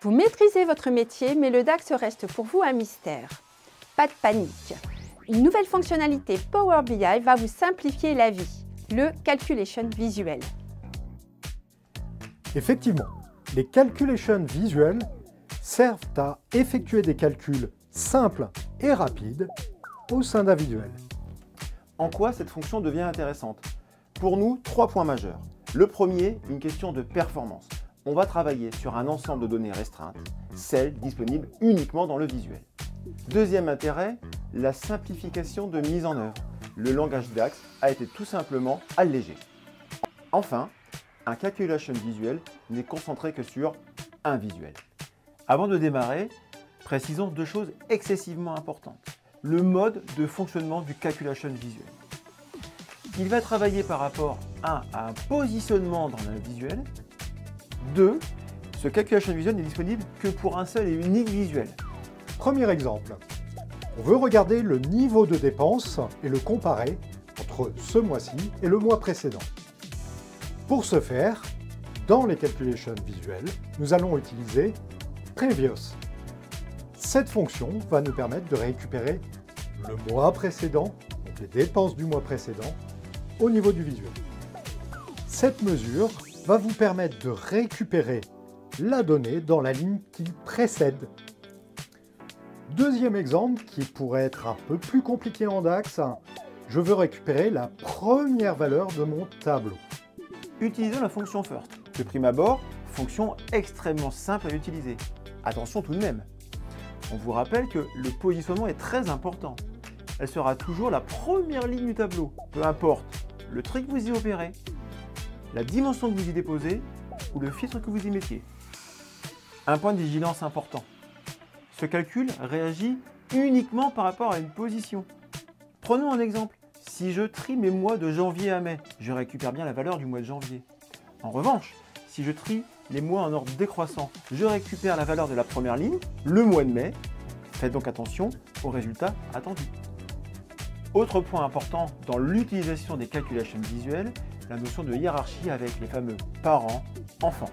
Vous maîtrisez votre métier, mais le DAX reste pour vous un mystère. Pas de panique. Une nouvelle fonctionnalité Power BI va vous simplifier la vie, le Calculation Visual. Effectivement, les Calculation Visual servent à effectuer des calculs simples et rapides au sein d'un visuel. En quoi cette fonction devient intéressante? Pour nous, 3 points majeurs. Le premier, une question de performance. On va travailler sur un ensemble de données restreintes, celles disponibles uniquement dans le visuel. Deuxième intérêt, la simplification de mise en œuvre. Le langage DAX a été tout simplement allégé. Enfin, un Calculation Visual n'est concentré que sur un visuel. Avant de démarrer, précisons 2 choses excessivement importantes. Le mode de fonctionnement du Calculation Visual. Il va travailler par rapport à un positionnement dans le visuel. 2. Ce Calculation Visual n'est disponible que pour un seul et unique visuel. Premier exemple, on veut regarder le niveau de dépenses et le comparer entre ce mois-ci et le mois précédent. Pour ce faire, dans les Calculation Visual, nous allons utiliser Previous. Cette fonction va nous permettre de récupérer le mois précédent, donc les dépenses du mois précédent, au niveau du visuel. Cette mesure va vous permettre de récupérer la donnée dans la ligne qui précède. Deuxième exemple, qui pourrait être un peu plus compliqué en DAX, je veux récupérer la première valeur de mon tableau. Utilisons la fonction First. De prime abord, fonction extrêmement simple à utiliser. Attention tout de même. On vous rappelle que le positionnement est très important. Elle sera toujours la première ligne du tableau, peu importe le trait que vous y opérez, la dimension que vous y déposez ou le filtre que vous y mettiez. Un point de vigilance important. Ce calcul réagit uniquement par rapport à une position. Prenons un exemple. Si je trie mes mois de janvier à mai, je récupère bien la valeur du mois de janvier. En revanche, si je trie les mois en ordre décroissant, je récupère la valeur de la première ligne, le mois de mai. Faites donc attention aux résultats attendus. Autre point important dans l'utilisation des calculations visuelles, la notion de hiérarchie avec les fameux parents, enfants.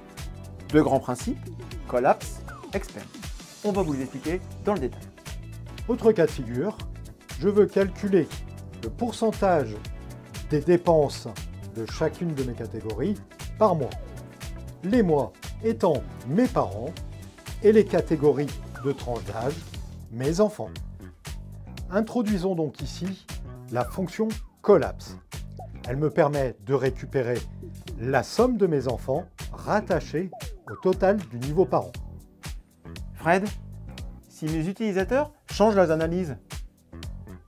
2 grands principes, collapse, expand. On va vous les expliquer dans le détail. Autre cas de figure, je veux calculer le pourcentage des dépenses de chacune de mes catégories par mois. Les mois étant mes parents et les catégories de tranche d'âge, mes enfants. Introduisons donc ici la fonction collapse. Elle me permet de récupérer la somme de mes enfants rattachée au total du niveau parent. Fred, si mes utilisateurs changent leurs analyses,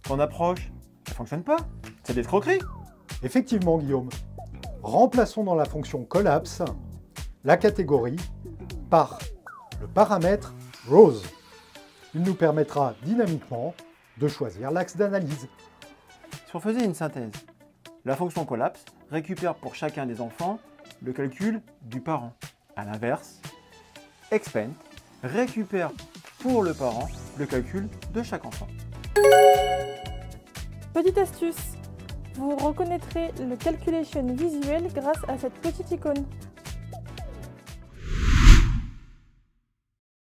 ton approche, ça ne fonctionne pas, c'est de l'escroquerie. Effectivement, Guillaume. Remplaçons dans la fonction collapse la catégorie par le paramètre rows. Il nous permettra dynamiquement de choisir l'axe d'analyse. Si on faisait une synthèse, la fonction collapse récupère pour chacun des enfants le calcul du parent. A l'inverse, expand récupère pour le parent le calcul de chaque enfant. Petite astuce, vous reconnaîtrez le Calculation Visual grâce à cette petite icône.